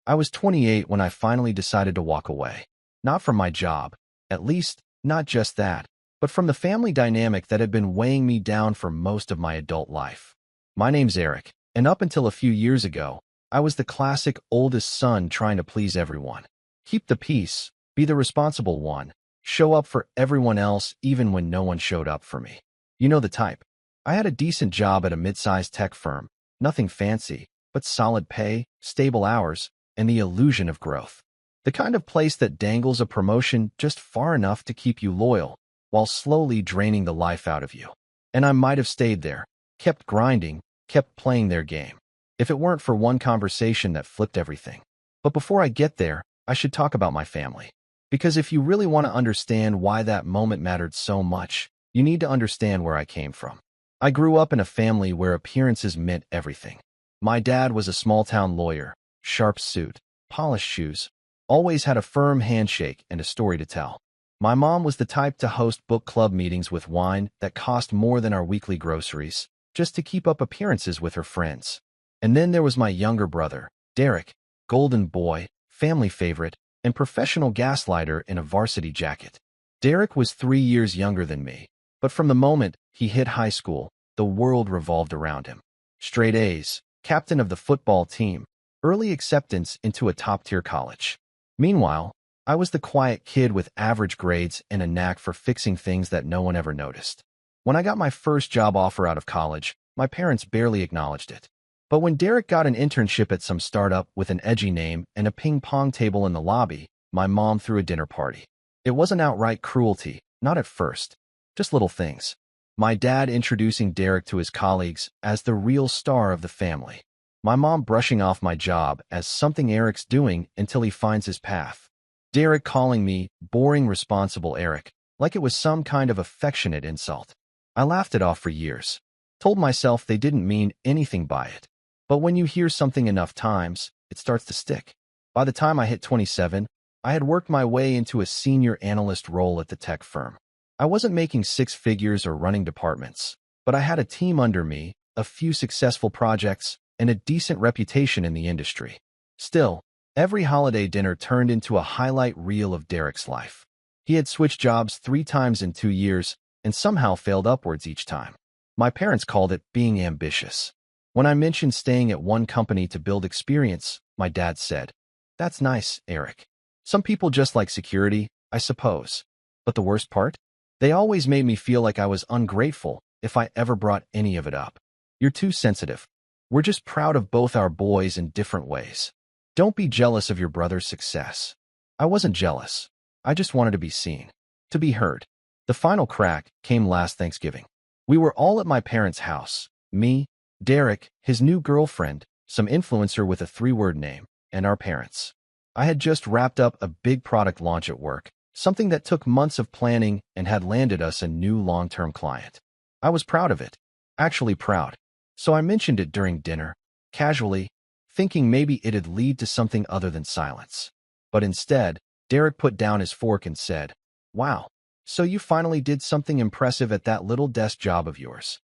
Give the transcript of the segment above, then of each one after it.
I was 28 when I finally decided to walk away. Not from my job, at least not just that, but from the family dynamic that had been weighing me down for most of my adult life. My name's Eric, and up until a few years ago, I was the classic oldest son trying to please everyone. Keep the peace, be the responsible one, show up for everyone else even when no one showed up for me. You know the type. I had a decent job at a mid-sized tech firm, nothing fancy, but solid pay, stable hours, and the illusion of growth. The kind of place that dangles a promotion just far enough to keep you loyal, while slowly draining the life out of you. And I might have stayed there, kept grinding, kept playing their game, if it weren't for one conversation that flipped everything. But before I get there, I should talk about my family. Because if you really want to understand why that moment mattered so much, you need to understand where I came from. I grew up in a family where appearances meant everything. My dad was a small-town lawyer, sharp suit, polished shoes, always had a firm handshake and a story to tell. My mom was the type to host book club meetings with wine that cost more than our weekly groceries, just to keep up appearances with her friends. And then there was my younger brother, Derek, golden boy, family favorite, and professional gaslighter in a varsity jacket. Derek was 3 years younger than me, but from the moment he hit high school, the world revolved around him. Straight A's, captain of the football team, early acceptance into a top-tier college. Meanwhile, I was the quiet kid with average grades and a knack for fixing things that no one ever noticed. When I got my first job offer out of college, my parents barely acknowledged it. But when Derek got an internship at some startup with an edgy name and a ping-pong table in the lobby, my mom threw a dinner party. It wasn't outright cruelty, not at first. Just little things. My dad introducing Derek to his colleagues as the real star of the family. My mom brushing off my job as something Eric's doing until he finds his path. Derek calling me boring responsible Eric, like it was some kind of affectionate insult. I laughed it off for years. Told myself they didn't mean anything by it. But when you hear something enough times, it starts to stick. By the time I hit 27, I had worked my way into a senior analyst role at the tech firm. I wasn't making six figures or running departments, but I had a team under me, a few successful projects, and a decent reputation in the industry. Still, every holiday dinner turned into a highlight reel of Derek's life. He had switched jobs 3 times in 2 years and somehow failed upwards each time. My parents called it being ambitious. When I mentioned staying at one company to build experience, my dad said, "That's nice, Eric. Some people just like security, I suppose. But the worst part? They always made me feel like I was ungrateful if I ever brought any of it up. You're too sensitive. We're just proud of both our boys in different ways. Don't be jealous of your brother's success." I wasn't jealous. I just wanted to be seen, to be heard. The final crack came last Thanksgiving. We were all at my parents' house, me, Derek, his new girlfriend, some influencer with a 3-word name, and our parents. I had just wrapped up a big product launch at work, something that took months of planning and had landed us a new long-term client. I was proud of it, actually proud. So I mentioned it during dinner, casually, thinking maybe it'd lead to something other than silence. But instead, Derek put down his fork and said, "Wow, so you finally did something impressive at that little desk job of yours."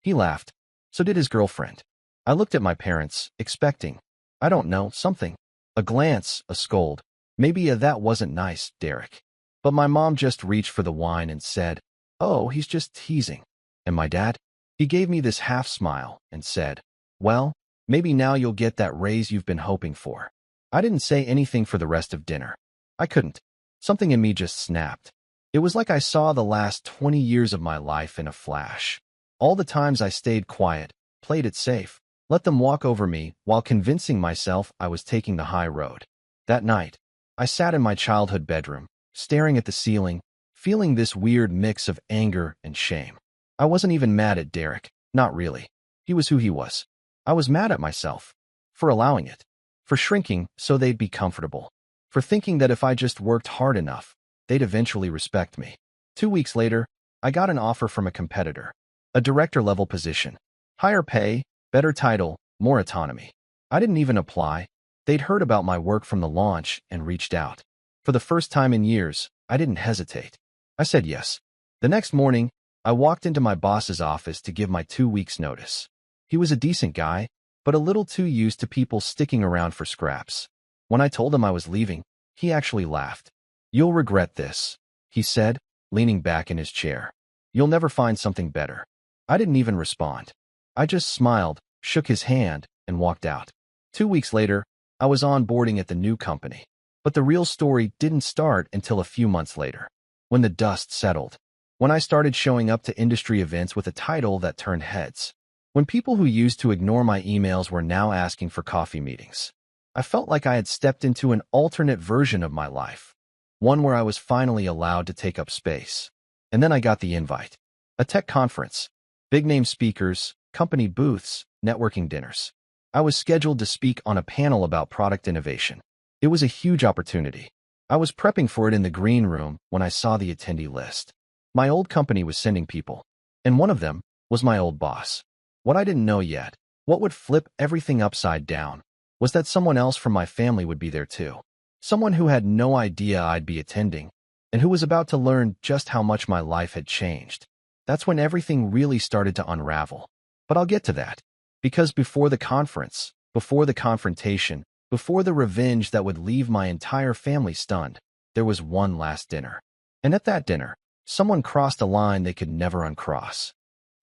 He laughed. So did his girlfriend. I looked at my parents, expecting, I don't know, something. A glance, a scold. Maybe a "that wasn't nice, Derek." But my mom just reached for the wine and said, "Oh, he's just teasing." And my dad? He gave me this half smile and said, "Well, maybe now you'll get that raise you've been hoping for." I didn't say anything for the rest of dinner. I couldn't. Something in me just snapped. It was like I saw the last 20 years of my life in a flash. All the times I stayed quiet, played it safe, let them walk over me while convincing myself I was taking the high road. That night, I sat in my childhood bedroom, staring at the ceiling, feeling this weird mix of anger and shame. I wasn't even mad at Derek, not really. He was who he was. I was mad at myself for allowing it, for shrinking so they'd be comfortable, for thinking that if I just worked hard enough, they'd eventually respect me. 2 weeks later, I got an offer from a competitor, a director-level position, higher pay, better title, more autonomy. I didn't even apply. They'd heard about my work from the launch and reached out. For the first time in years, I didn't hesitate. I said yes. The next morning, I walked into my boss's office to give my 2 weeks' notice. He was a decent guy, but a little too used to people sticking around for scraps. When I told him I was leaving, he actually laughed. "You'll regret this," he said, leaning back in his chair. "You'll never find something better." I didn't even respond. I just smiled, shook his hand, and walked out. 2 weeks later, I was onboarding at the new company. But the real story didn't start until a few months later, when the dust settled, when I started showing up to industry events with a title that turned heads, when people who used to ignore my emails were now asking for coffee meetings. I felt like I had stepped into an alternate version of my life, one where I was finally allowed to take up space. And then I got the invite. A tech conference, big-name speakers, company booths, networking dinners. I was scheduled to speak on a panel about product innovation. It was a huge opportunity. I was prepping for it in the green room when I saw the attendee list. My old company was sending people, and one of them was my old boss. What I didn't know yet, what would flip everything upside down, was that someone else from my family would be there too. Someone who had no idea I'd be attending, and who was about to learn just how much my life had changed. That's when everything really started to unravel. But I'll get to that. Because before the conference, before the confrontation, before the revenge that would leave my entire family stunned, there was one last dinner. And at that dinner, someone crossed a line they could never uncross.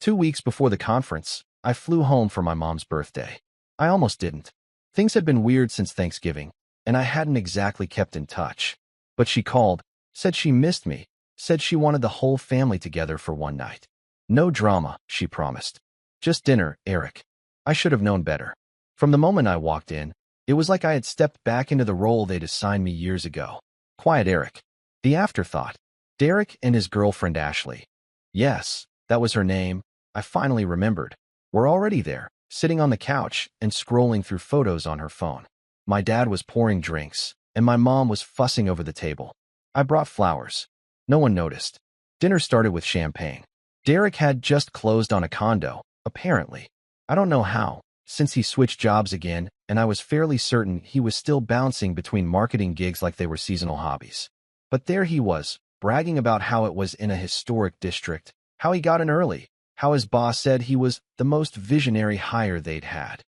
2 weeks before the conference, I flew home for my mom's birthday. I almost didn't. Things had been weird since Thanksgiving, and I hadn't exactly kept in touch. But she called, said she missed me, said she wanted the whole family together for one night. No drama, she promised. Just dinner, Eric. I should have known better. From the moment I walked in, it was like I had stepped back into the role they'd assigned me years ago. Quiet Eric. The afterthought. Derek and his girlfriend Ashley. Yes, that was her name. I finally remembered. We're already there, sitting on the couch and scrolling through photos on her phone. My dad was pouring drinks, and my mom was fussing over the table. I brought flowers. No one noticed. Dinner started with champagne. Derek had just closed on a condo, apparently. I don't know how, since he switched jobs again, and I was fairly certain he was still bouncing between marketing gigs like they were seasonal hobbies. But there he was, bragging about how it was in a historic district, how he got in early, how his boss said he was the most visionary hire they'd had.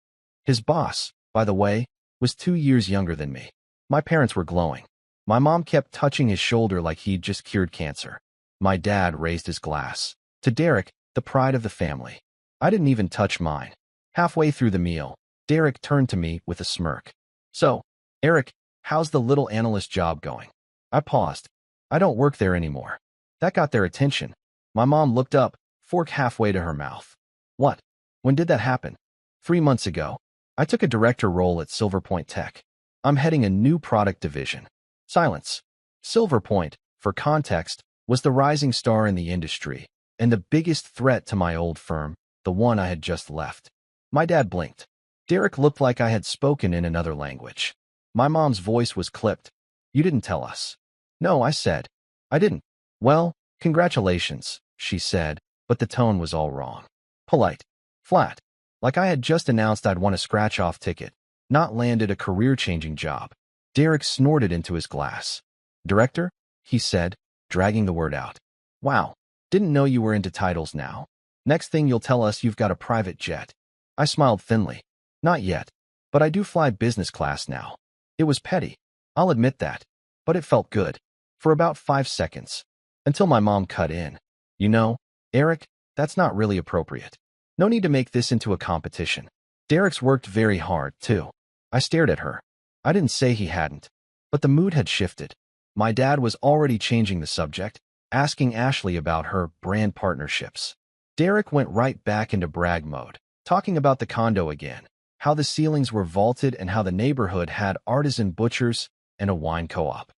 His boss, by the way, was 2 years younger than me. My parents were glowing. My mom kept touching his shoulder like he'd just cured cancer. My dad raised his glass. To Derek, the pride of the family. I didn't even touch mine. Halfway through the meal, Derek turned to me with a smirk. "So, Eric, how's the little analyst job going?" I paused. "I don't work there anymore." That got their attention. My mom looked up, fork halfway to her mouth. "What? When did that happen?" 3 months ago. I took a director role at Silverpoint Tech. I'm heading a new product division. Silence. Silverpoint, for context, was the rising star in the industry, and the biggest threat to my old firm, the one I had just left. My dad blinked. Derek looked like I had spoken in another language. My mom's voice was clipped. "You didn't tell us." "No," I said. "I didn't." "Well, congratulations," she said, but the tone was all wrong. Polite. Flat. Like I had just announced I'd won a scratch-off ticket, not landed a career-changing job. Derek snorted into his glass. "Director?" he said, dragging the word out. "Wow. Didn't know you were into titles now. Next thing you'll tell us you've got a private jet." I smiled thinly. "Not yet. But I do fly business class now." It was petty. I'll admit that. But it felt good. For about 5 seconds. Until my mom cut in. "You know, Eric, that's not really appropriate. No need to make this into a competition. Derek's worked very hard, too." I stared at her. I didn't say he hadn't. But the mood had shifted. My dad was already changing the subject, asking Ashley about her brand partnerships. Derek went right back into brag mode, talking about the condo again, how the ceilings were vaulted and how the neighborhood had artisan butchers and a wine co-op.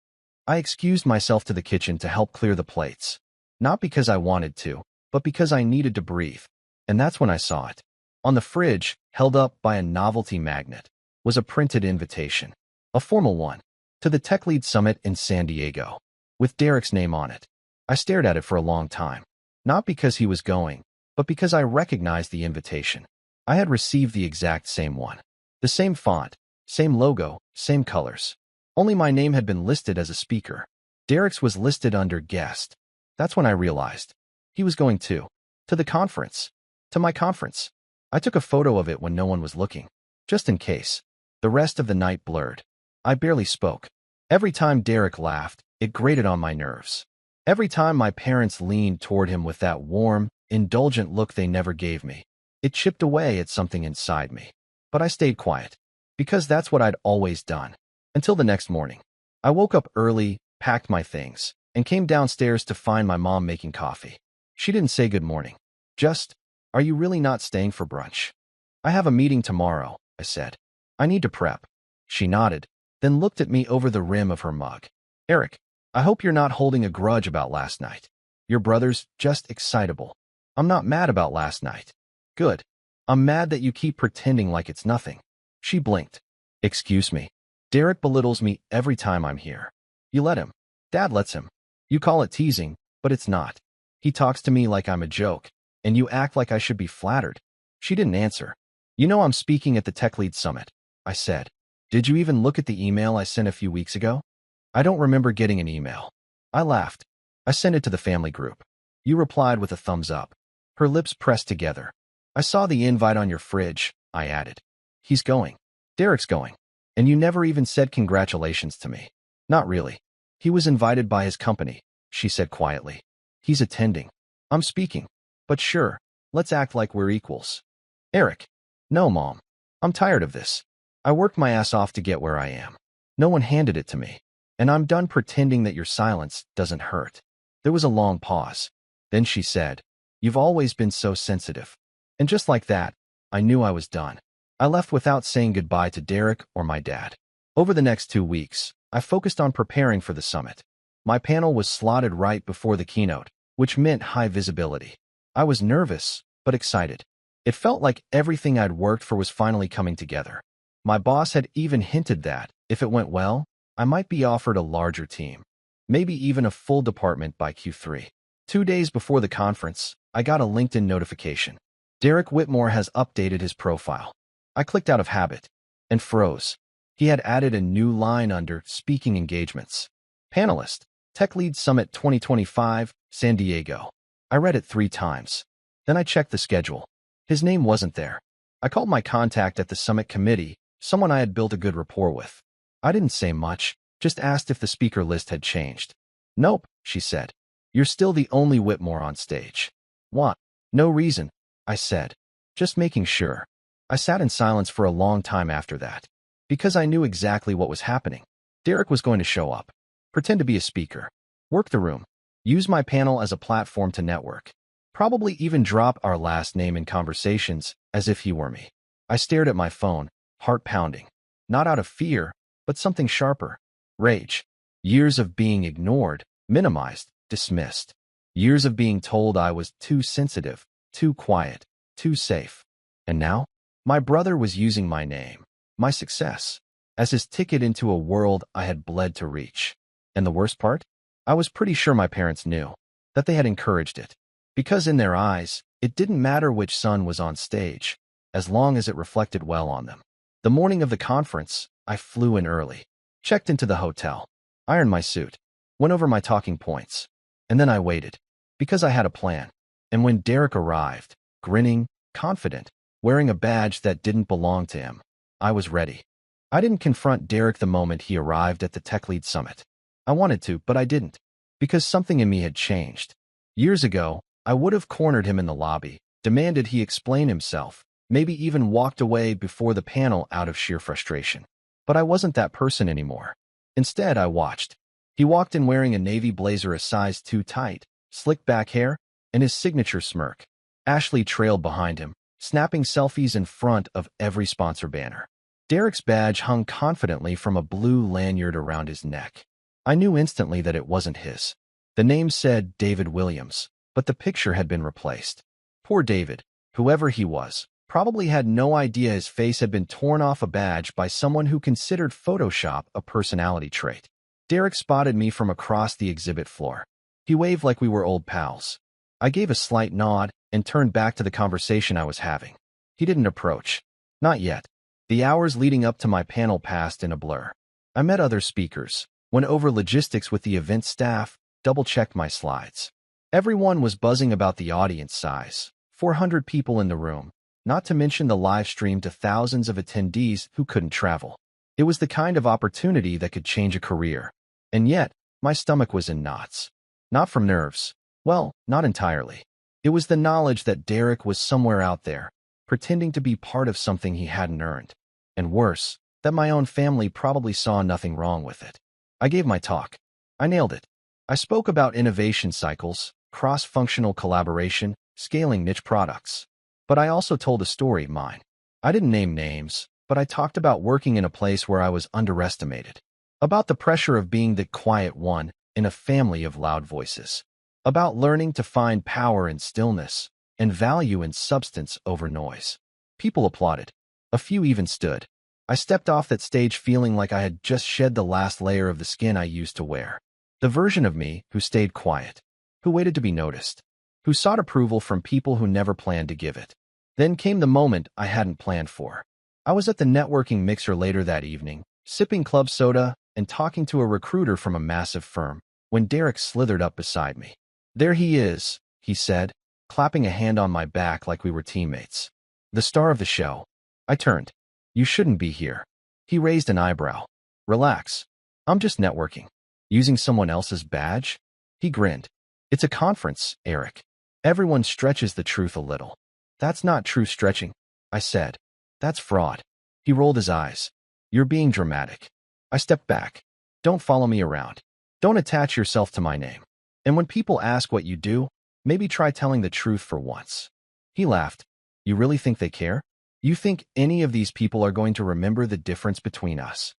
I excused myself to the kitchen to help clear the plates. Not because I wanted to, but because I needed to breathe. And that's when I saw it. On the fridge, held up by a novelty magnet, was a printed invitation. A formal one. To the Tech Lead Summit in San Diego. With Derek's name on it. I stared at it for a long time. Not because he was going, but because I recognized the invitation. I had received the exact same one. The same font, same logo, same colors. Only my name had been listed as a speaker. Derek's was listed under guest. That's when I realized. He was going too. To the conference. To my conference. I took a photo of it when no one was looking. Just in case. The rest of the night blurred. I barely spoke. Every time Derek laughed, it grated on my nerves. Every time my parents leaned toward him with that warm, indulgent look they never gave me, it chipped away at something inside me. But I stayed quiet, because that's what I'd always done. Until the next morning. I woke up early, packed my things, and came downstairs to find my mom making coffee. She didn't say good morning. Just, "Are you really not staying for brunch?" "I have a meeting tomorrow," I said. "I need to prep." She nodded, then looked at me over the rim of her mug. "Eric, I hope you're not holding a grudge about last night. Your brother's just excitable." "I'm not mad about last night." "Good. I'm mad that you keep pretending like it's nothing." She blinked. "Excuse me. Derek belittles me every time I'm here." "You let him." "Dad lets him. You call it teasing, but it's not. He talks to me like I'm a joke, and you act like I should be flattered." She didn't answer. "You know I'm speaking at the Tech Lead Summit," I said. "Did you even look at the email I sent a few weeks ago?" "I don't remember getting an email." I laughed. "I sent it to the family group." You replied with a thumbs up. Her lips pressed together. "I saw the invite on your fridge," I added. "He's going. Derek's going. And you never even said congratulations to me." "Not really. He was invited by his company," she said quietly. "He's attending. I'm speaking. But sure, let's act like we're equals." "Eric." "No, Mom. I'm tired of this. I worked my ass off to get where I am. No one handed it to me. And I'm done pretending that your silence doesn't hurt." There was a long pause. Then she said, "You've always been so sensitive." And just like that, I knew I was done. I left without saying goodbye to Derek or my dad. Over the next 2 weeks, I focused on preparing for the summit. My panel was slotted right before the keynote, which meant high visibility. I was nervous, but excited. It felt like everything I'd worked for was finally coming together. My boss had even hinted that, if it went well, I might be offered a larger team, maybe even a full department by Q3. 2 days before the conference, I got a LinkedIn notification. "Derek Whitmore has updated his profile." I clicked out of habit and froze. He had added a new line under Speaking Engagements. Panelist, Tech Lead Summit 2025, San Diego. I read it 3 times. Then I checked the schedule. His name wasn't there. I called my contact at the summit committee, someone I had built a good rapport with. I didn't say much, just asked if the speaker list had changed. "Nope," she said. "You're still the only Whitmore on stage." "What?" "No reason," I said. "Just making sure." I sat in silence for a long time after that, because I knew exactly what was happening. Derek was going to show up, pretend to be a speaker, work the room, use my panel as a platform to network, probably even drop our last name in conversations as if he were me. I stared at my phone, heart pounding, not out of fear, but something sharper. Rage. Years of being ignored, minimized, dismissed. Years of being told I was too sensitive, too quiet, too safe. And now? My brother was using my name, my success, as his ticket into a world I had bled to reach. And the worst part? I was pretty sure my parents knew, that they had encouraged it. Because in their eyes, it didn't matter which son was on stage, as long as it reflected well on them. The morning of the conference, I flew in early, checked into the hotel, ironed my suit, went over my talking points, and then I waited, because I had a plan. And when Derek arrived, grinning, confident, wearing a badge that didn't belong to him, I was ready. I didn't confront Derek the moment he arrived at the Tech Lead Summit. I wanted to, but I didn't, because something in me had changed. Years ago, I would have cornered him in the lobby, demanded he explain himself, maybe even walked away before the panel out of sheer frustration. But I wasn't that person anymore. Instead, I watched. He walked in wearing a navy blazer a size too tight, slicked back hair, and his signature smirk. Ashley trailed behind him, snapping selfies in front of every sponsor banner. Derek's badge hung confidently from a blue lanyard around his neck. I knew instantly that it wasn't his. The name said David Williams, but the picture had been replaced. Poor David, whoever he was, probably had no idea his face had been torn off a badge by someone who considered Photoshop a personality trait. Derek spotted me from across the exhibit floor. He waved like we were old pals. I gave a slight nod and turned back to the conversation I was having. He didn't approach. Not yet. The hours leading up to my panel passed in a blur. I met other speakers, went over logistics with the event staff, double-checked my slides. Everyone was buzzing about the audience size, 400 people in the room, not to mention the live stream to thousands of attendees who couldn't travel. It was the kind of opportunity that could change a career. And yet, my stomach was in knots. Not from nerves. Well, not entirely. It was the knowledge that Derek was somewhere out there, pretending to be part of something he hadn't earned. And worse, that my own family probably saw nothing wrong with it. I gave my talk. I nailed it. I spoke about innovation cycles, cross-functional collaboration, scaling niche products. But I also told a story, mine. I didn't name names, but I talked about working in a place where I was underestimated. About the pressure of being the quiet one in a family of loud voices. About learning to find power in stillness and value in substance over noise. People applauded. A few even stood. I stepped off that stage feeling like I had just shed the last layer of the skin I used to wear. The version of me who stayed quiet, who waited to be noticed, who sought approval from people who never planned to give it. Then came the moment I hadn't planned for. I was at the networking mixer later that evening, sipping club soda and talking to a recruiter from a massive firm, when Derek slithered up beside me. "There he is," he said, clapping a hand on my back like we were teammates. "The star of the show." I turned. "You shouldn't be here." He raised an eyebrow. "Relax. I'm just networking." "Using someone else's badge?" He grinned. "It's a conference, Eric. Everyone stretches the truth a little." "That's not true stretching," I said. "That's fraud." He rolled his eyes. "You're being dramatic." I stepped back. "Don't follow me around. Don't attach yourself to my name. And when people ask what you do, maybe try telling the truth for once." He laughed. "You really think they care? You think any of these people are going to remember the difference between us?"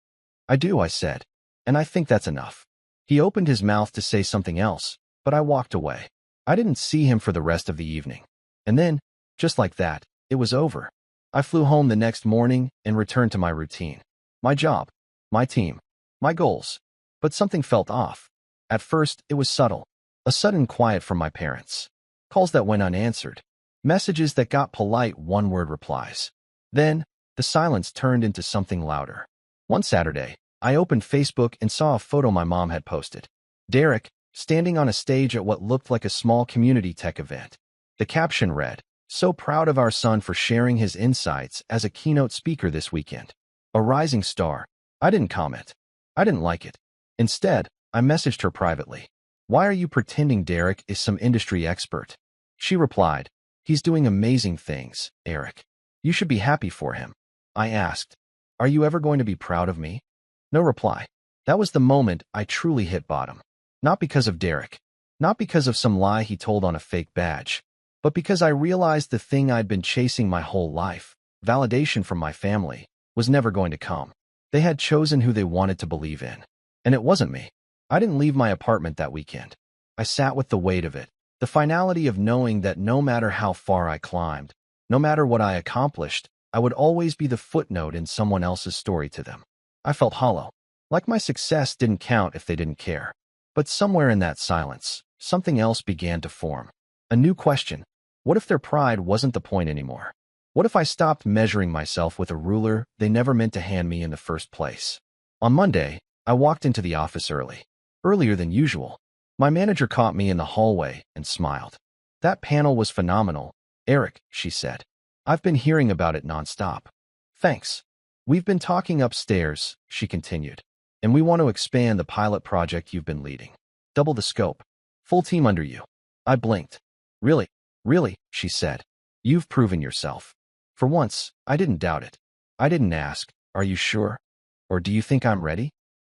"I do," I said. "And I think that's enough." He opened his mouth to say something else, but I walked away. I didn't see him for the rest of the evening. And then, just like that, it was over. I flew home the next morning and returned to my routine. My job, my team, my goals. But something felt off. At first, it was subtle. A sudden quiet from my parents. Calls that went unanswered. Messages that got polite one-word replies. Then, the silence turned into something louder. One Saturday, I opened Facebook and saw a photo my mom had posted. Derek, standing on a stage at what looked like a small community tech event. The caption read, "So proud of our son for sharing his insights as a keynote speaker this weekend. A rising star." I didn't comment. I didn't like it. Instead, I messaged her privately. "Why are you pretending Derek is some industry expert?" She replied, "He's doing amazing things, Eric. You should be happy for him." I asked, "Are you ever going to be proud of me?" No reply. That was the moment I truly hit bottom. Not because of Derek. Not because of some lie he told on a fake badge. But because I realized the thing I'd been chasing my whole life, validation from my family, was never going to come. They had chosen who they wanted to believe in. And it wasn't me. I didn't leave my apartment that weekend. I sat with the weight of it, the finality of knowing that no matter how far I climbed, no matter what I accomplished, I would always be the footnote in someone else's story to them. I felt hollow, like my success didn't count if they didn't care. But somewhere in that silence, something else began to form. A new question. What if their pride wasn't the point anymore? What if I stopped measuring myself with a ruler they never meant to hand me in the first place? On Monday, I walked into the office early. Earlier than usual. My manager caught me in the hallway and smiled. "That panel was phenomenal, Eric," she said. "I've been hearing about it nonstop." "Thanks. We've been talking upstairs," she continued. "And we want to expand the pilot project you've been leading. Double the scope. Full team under you." I blinked. "Really? Really?" she said. "You've proven yourself." For once, I didn't doubt it. I didn't ask, "Are you sure?" Or "Do you think I'm ready?"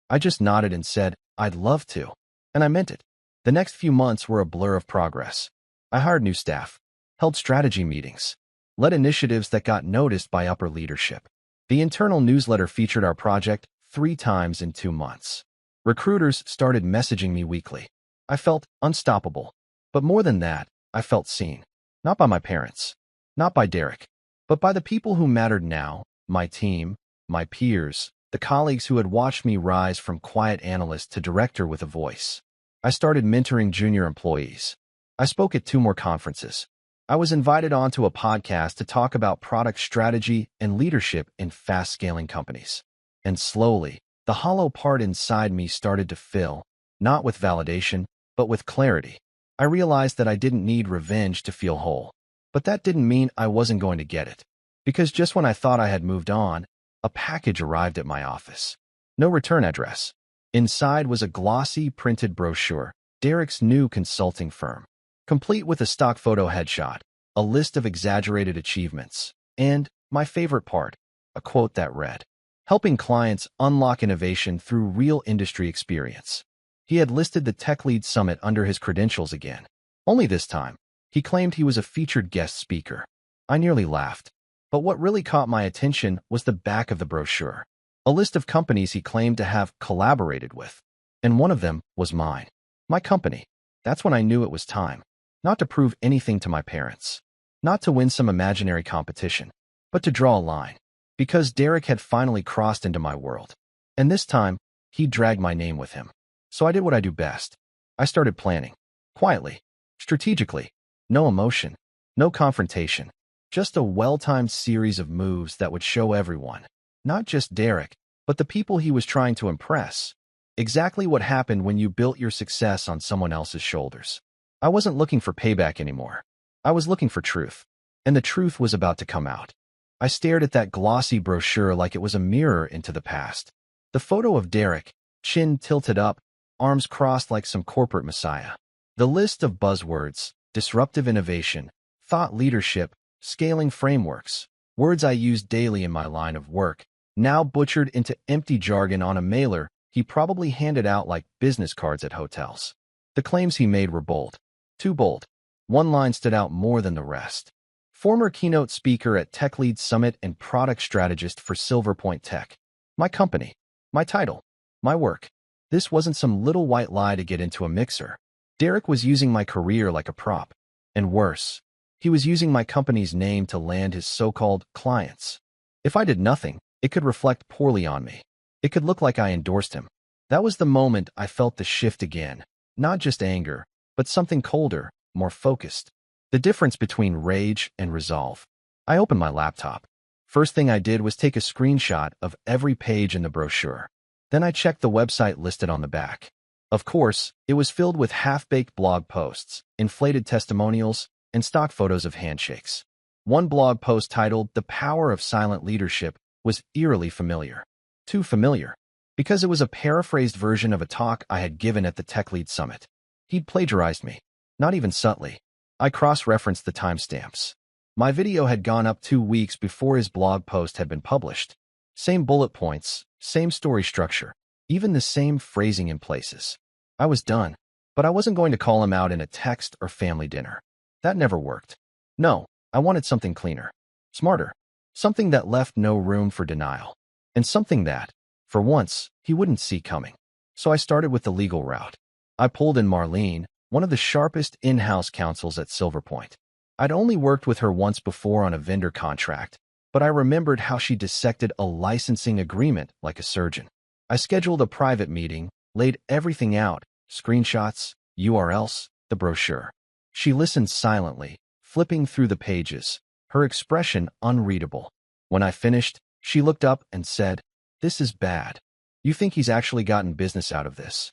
I just nodded and said, "I'd love to." And I meant it. The next few months were a blur of progress. I hired new staff, held strategy meetings, led initiatives that got noticed by upper leadership. The internal newsletter featured our project 3 times in 2 months. Recruiters started messaging me weekly. I felt unstoppable. But more than that, I felt seen. Not by my parents, not by Derek, but by the people who mattered now, my team, my peers, the colleagues who had watched me rise from quiet analyst to director with a voice. I started mentoring junior employees. I spoke at 2 more conferences. I was invited onto a podcast to talk about product strategy and leadership in fast-scaling companies. And slowly, the hollow part inside me started to fill, not with validation, but with clarity. I realized that I didn't need revenge to feel whole. But that didn't mean I wasn't going to get it. Because just when I thought I had moved on, a package arrived at my office. No return address. Inside was a glossy, printed brochure, Derek's new consulting firm, complete with a stock photo headshot, a list of exaggerated achievements, and, my favorite part, a quote that read, "Helping clients unlock innovation through real industry experience." He had listed the Tech Lead Summit under his credentials again. Only this time, he claimed he was a featured guest speaker. I nearly laughed. But what really caught my attention was the back of the brochure. A list of companies he claimed to have collaborated with. And one of them was mine. My company. That's when I knew it was time. Not to prove anything to my parents. Not to win some imaginary competition. But to draw a line. Because Derek had finally crossed into my world. And this time, he dragged my name with him. So I did what I do best. I started planning. Quietly. Strategically. No emotion. No confrontation. Just a well-timed series of moves that would show everyone, not just Derek, but the people he was trying to impress, exactly what happened when you built your success on someone else's shoulders. I wasn't looking for payback anymore. I was looking for truth. And the truth was about to come out. I stared at that glossy brochure like it was a mirror into the past. The photo of Derek, chin tilted up, arms crossed like some corporate messiah. The list of buzzwords, disruptive innovation, thought leadership, scaling frameworks, words I use daily in my line of work, now butchered into empty jargon on a mailer he probably handed out like business cards at hotels. The claims he made were bold. Too bold. One line stood out more than the rest. Former keynote speaker at Tech Lead Summit and product strategist for Silver Point Tech. My company. My title. My work. This wasn't some little white lie to get into a mixer. Derek was using my career like a prop. And worse, he was using my company's name to land his so-called clients. If I did nothing, it could reflect poorly on me. It could look like I endorsed him. That was the moment I felt the shift again. Not just anger, but something colder, more focused. The difference between rage and resolve. I opened my laptop. First thing I did was take a screenshot of every page in the brochure. Then I checked the website listed on the back. Of course, it was filled with half-baked blog posts, inflated testimonials, and stock photos of handshakes. One blog post titled "The Power of Silent Leadership" was eerily familiar. Too familiar, because it was a paraphrased version of a talk I had given at the Tech Lead Summit. He'd plagiarized me, not even subtly. I cross-referenced the timestamps. My video had gone up 2 weeks before his blog post had been published. Same bullet points, same story structure, even the same phrasing in places. I was done, but I wasn't going to call him out in a text or family dinner. That never worked. No, I wanted something cleaner, smarter, something that left no room for denial, and something that, for once, he wouldn't see coming. So I started with the legal route. I pulled in Marlene, one of the sharpest in-house counsels at Silver Point. I'd only worked with her once before on a vendor contract, but I remembered how she dissected a licensing agreement like a surgeon. I scheduled a private meeting, laid everything out, screenshots, URLs, the brochure. She listened silently, flipping through the pages, her expression unreadable. When I finished, she looked up and said, "This is bad. You think he's actually gotten business out of this?"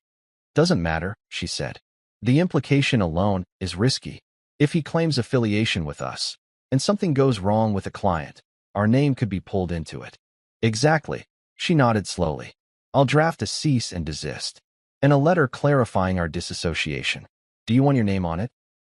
"Doesn't matter," she said. "The implication alone is risky. If he claims affiliation with us, and something goes wrong with a client, our name could be pulled into it." "Exactly," she nodded slowly. "I'll draft a cease and desist, and a letter clarifying our disassociation. Do you want your name on it?"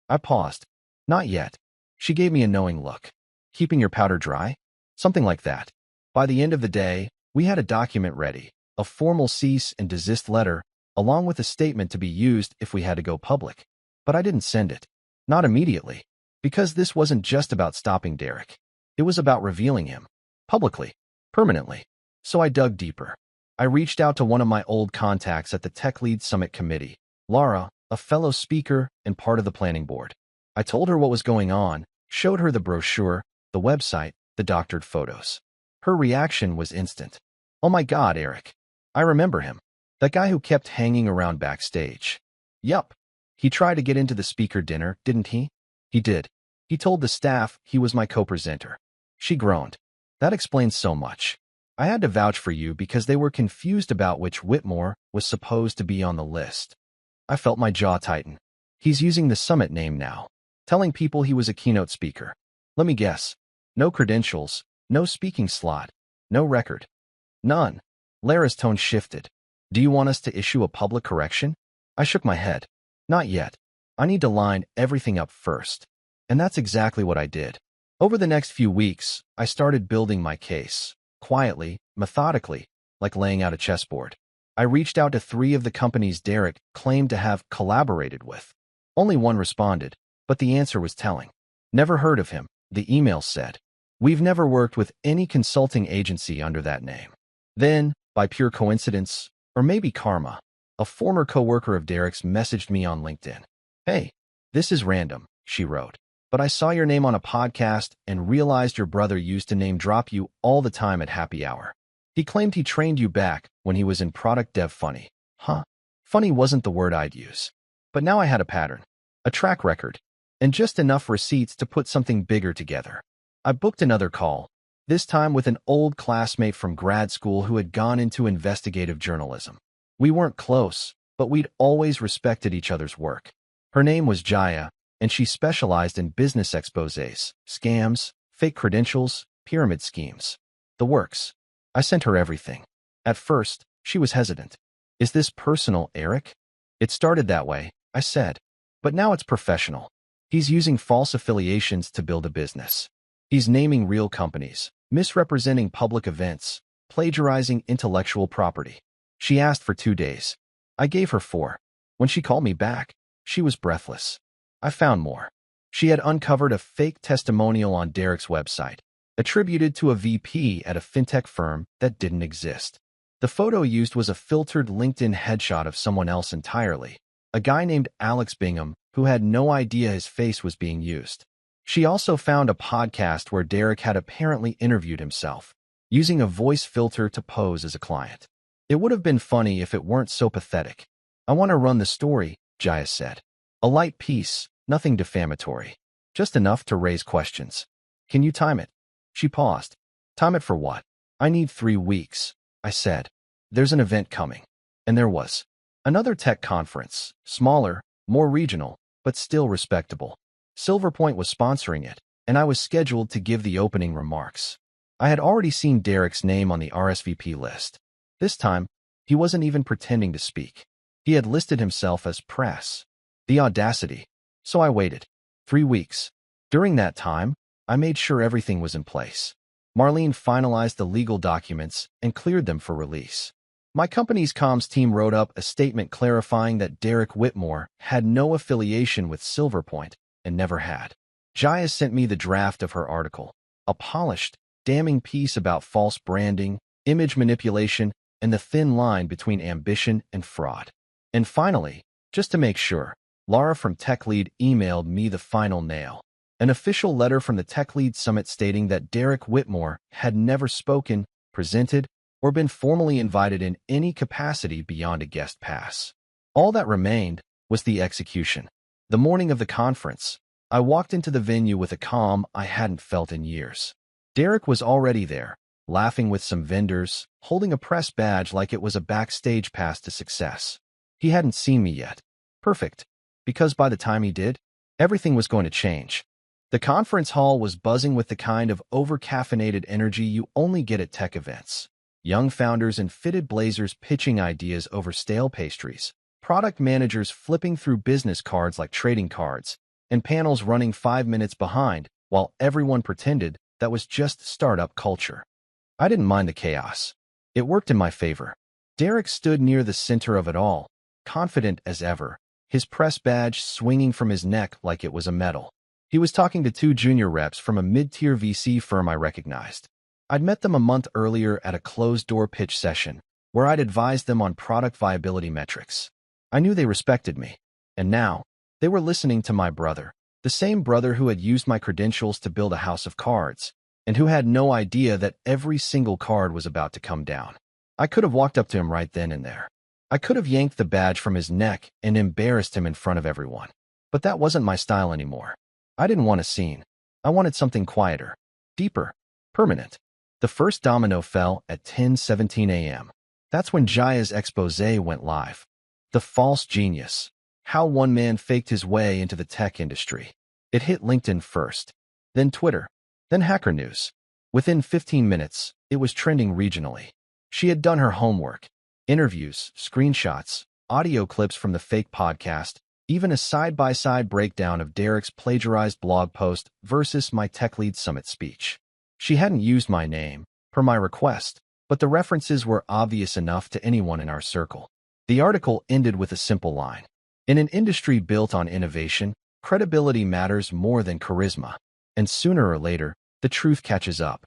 I paused. "Not yet." She gave me a knowing look. "Keeping your powder dry?" Something like that. By the end of the day, we had a document ready, a formal cease and desist letter, along with a statement to be used if we had to go public. But I didn't send it. Not immediately. Because this wasn't just about stopping Derek. It was about revealing him. Publicly. Permanently. So I dug deeper. I reached out to one of my old contacts at the Tech Lead Summit Committee, Laura, a fellow speaker and part of the planning board. I told her what was going on, showed her the brochure, the website, the doctored photos. Her reaction was instant. "Oh my God, Eric. I remember him. That guy who kept hanging around backstage." "Yup. He tried to get into the speaker dinner, didn't he?" "He did. He told the staff he was my co-presenter." She groaned. "That explains so much. I had to vouch for you because they were confused about which Whitmore was supposed to be on the list." I felt my jaw tighten. He's using the summit name now, telling people he was a keynote speaker. Let me guess. No credentials, no speaking slot. No record. None. Lara's tone shifted. Do you want us to issue a public correction? I shook my head. Not yet. I need to line everything up first. And that's exactly what I did. Over the next few weeks, I started building my case. Quietly, methodically, like laying out a chessboard. I reached out to 3 of the companies Derek claimed to have collaborated with. Only one responded, but the answer was telling. Never heard of him, the email said. We've never worked with any consulting agency under that name. Then, by pure coincidence, or maybe karma, a former coworker of Derek's messaged me on LinkedIn. Hey, this is random, she wrote, but I saw your name on a podcast and realized your brother used to name drop you all the time at happy hour. He claimed he trained you back when he was in product dev. Funny. Huh? Funny wasn't the word I'd use. But now I had a pattern, a track record, and just enough receipts to put something bigger together. I booked another call, this time with an old classmate from grad school who had gone into investigative journalism. We weren't close, but we'd always respected each other's work. Her name was Jaya, and she specialized in business exposés, scams, fake credentials, pyramid schemes. The works. I sent her everything. At first, she was hesitant. Is this personal, Eric? It started that way, I said. But now it's professional. He's using false affiliations to build a business. He's naming real companies, misrepresenting public events, plagiarizing intellectual property. She asked for 2 days. I gave her 4. When she called me back, she was breathless. I found more. She had uncovered a fake testimonial on Derek's website, attributed to a VP at a fintech firm that didn't exist. The photo used was a filtered LinkedIn headshot of someone else entirely, a guy named Alex Bingham who had no idea his face was being used. She also found a podcast where Derek had apparently interviewed himself, using a voice filter to pose as a client. It would have been funny if it weren't so pathetic. I want to run the story, Jaya said. A light piece, nothing defamatory. Just enough to raise questions. Can you time it? She paused. Time it for what? I need 3 weeks, I said. There's an event coming. And there was. Another tech conference, smaller, more regional, but still respectable. Silver Point was sponsoring it, and I was scheduled to give the opening remarks. I had already seen Derek's name on the RSVP list. This time, he wasn't even pretending to speak. He had listed himself as press. The audacity. So I waited. 3 weeks. During that time, I made sure everything was in place. Marlene finalized the legal documents and cleared them for release. My company's comms team wrote up a statement clarifying that Derek Whitmore had no affiliation with Silver Point and never had. Jaya sent me the draft of her article, a polished, damning piece about false branding, image manipulation, and the thin line between ambition and fraud. And finally, just to make sure, Laura from TechLead emailed me the final nail. An official letter from the TechLead Summit stating that Derek Whitmore had never spoken, presented, or been formally invited in any capacity beyond a guest pass. All that remained was the execution. The morning of the conference, I walked into the venue with a calm I hadn't felt in years. Derek was already there, laughing with some vendors, holding a press badge like it was a backstage pass to success. He hadn't seen me yet. Perfect. Because by the time he did, everything was going to change. The conference hall was buzzing with the kind of over-caffeinated energy you only get at tech events. Young founders in fitted blazers pitching ideas over stale pastries, product managers flipping through business cards like trading cards, and panels running 5 minutes behind while everyone pretended that was just startup culture. I didn't mind the chaos. It worked in my favor. Derek stood near the center of it all, confident as ever, his press badge swinging from his neck like it was a medal. He was talking to 2 junior reps from a mid-tier VC firm I recognized. I'd met them a month earlier at a closed-door pitch session, where I'd advised them on product viability metrics. I knew they respected me, and now, they were listening to my brother, the same brother who had used my credentials to build a house of cards, and who had no idea that every single card was about to come down. I could have walked up to him right then and there. I could have yanked the badge from his neck and embarrassed him in front of everyone. But that wasn't my style anymore. I didn't want a scene. I wanted something quieter, deeper, permanent. The first domino fell at 10:17 a.m. That's when Jaya's expose went live. The false genius. How one man faked his way into the tech industry. It hit LinkedIn first, then Twitter, then Hacker News. Within 15 minutes, it was trending regionally. She had done her homework. Interviews, screenshots, audio clips from the fake podcast, even a side-by-side breakdown of Derek's plagiarized blog post versus my Tech Lead Summit speech. She hadn't used my name, per my request, but the references were obvious enough to anyone in our circle. The article ended with a simple line. In an industry built on innovation, credibility matters more than charisma. And sooner or later, the truth catches up.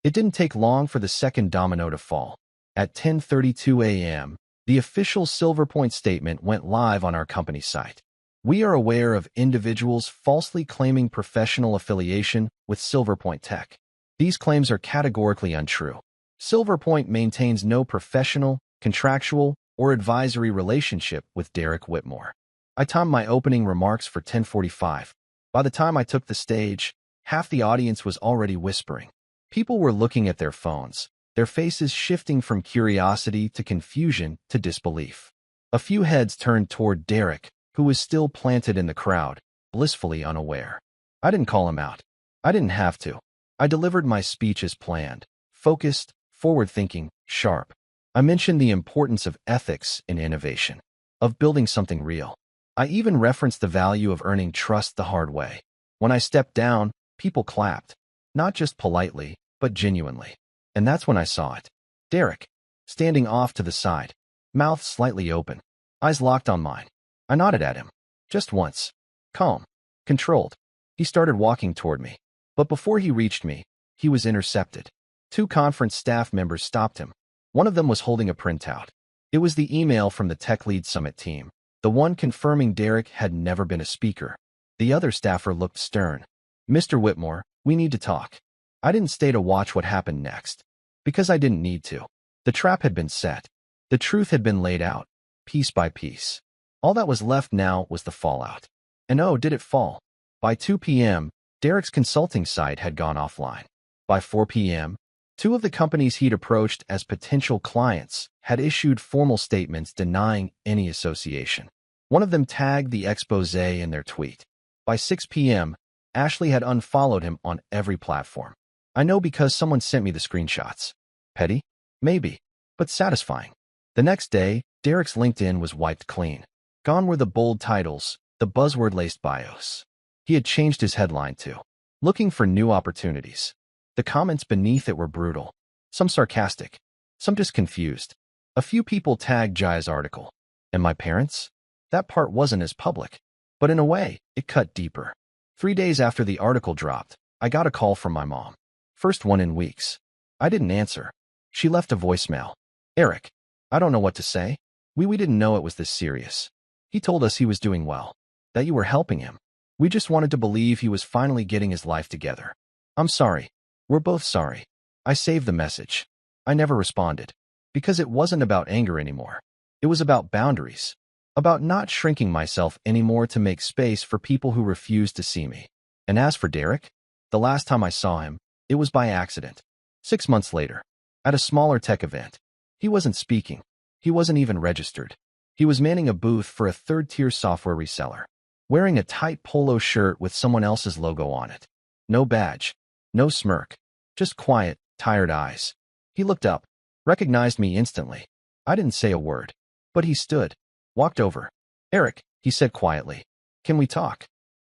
It didn't take long for the second domino to fall. At 10:32 a.m., the official Silverpoint statement went live on our company site. We are aware of individuals falsely claiming professional affiliation with Silverpoint Tech. These claims are categorically untrue. Silverpoint maintains no professional, contractual, or advisory relationship with Derek Whitmore. I timed my opening remarks for 10:45. By the time I took the stage, half the audience was already whispering. People were looking at their phones, their faces shifting from curiosity to confusion to disbelief. A few heads turned toward Derek, who was still planted in the crowd, blissfully unaware. I didn't call him out. I didn't have to. I delivered my speech as planned, focused, forward-thinking, sharp. I mentioned the importance of ethics in innovation, of building something real. I even referenced the value of earning trust the hard way. When I stepped down, people clapped, not just politely, but genuinely. And that's when I saw it. Derek, standing off to the side, mouth slightly open, eyes locked on mine. I nodded at him. Just once. Calm. Controlled. He started walking toward me. But before he reached me, he was intercepted. Two conference staff members stopped him. One of them was holding a printout. It was the email from the Tech Lead Summit team, the one confirming Derek had never been a speaker. The other staffer looked stern. Mr. Whitmore, we need to talk. I didn't stay to watch what happened next, because I didn't need to. The trap had been set. The truth had been laid out, piece by piece. All that was left now was the fallout. And oh, did it fall. By 2 p.m., Derek's consulting site had gone offline. By 4 p.m., two of the companies he'd approached as potential clients had issued formal statements denying any association. One of them tagged the expose in their tweet. By 6 p.m., Ashley had unfollowed him on every platform. I know because someone sent me the screenshots. Petty? Maybe. But satisfying. The next day, Derek's LinkedIn was wiped clean. Gone were the bold titles, the buzzword-laced bios. He had changed his headline to, "Looking for New Opportunities." The comments beneath it were brutal. Some sarcastic. Some just confused. A few people tagged Jaya's article. And my parents? That part wasn't as public. But in a way, it cut deeper. 3 days after the article dropped, I got a call from my mom. First one in weeks. I didn't answer. She left a voicemail. "Eric, I don't know what to say. We didn't know it was this serious. He told us he was doing well, that you were helping him. We just wanted to believe he was finally getting his life together. I'm sorry. We're both sorry." I saved the message. I never responded. Because it wasn't about anger anymore. It was about boundaries. About not shrinking myself anymore to make space for people who refused to see me. And as for Derek, the last time I saw him, it was by accident. 6 months later, at a smaller tech event. He wasn't speaking. He wasn't even registered. He was manning a booth for a third-tier software reseller, wearing a tight polo shirt with someone else's logo on it. No badge. No smirk. Just quiet, tired eyes. He looked up, recognized me instantly. I didn't say a word. But he stood, walked over. "Eric," he said quietly, "can we talk?"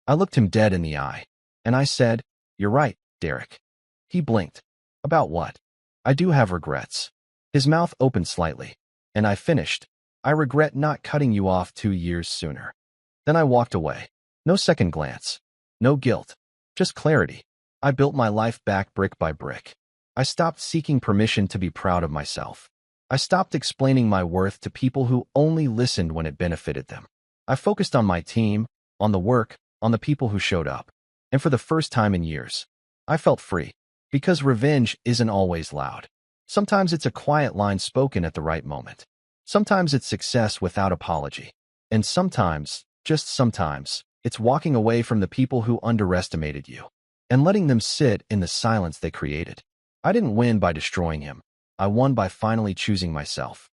I looked him dead in the eye, and I said, "You're right, Derek." He blinked. "About what?" "I do have regrets." His mouth opened slightly, and I finished. "I regret not cutting you off 2 years sooner." Then I walked away. No second glance. No guilt. Just clarity. I built my life back brick by brick. I stopped seeking permission to be proud of myself. I stopped explaining my worth to people who only listened when it benefited them. I focused on my team, on the work, on the people who showed up. And for the first time in years, I felt free. Because revenge isn't always loud. Sometimes it's a quiet line spoken at the right moment. Sometimes it's success without apology. And sometimes, just sometimes, it's walking away from the people who underestimated you and letting them sit in the silence they created. I didn't win by destroying him. I won by finally choosing myself.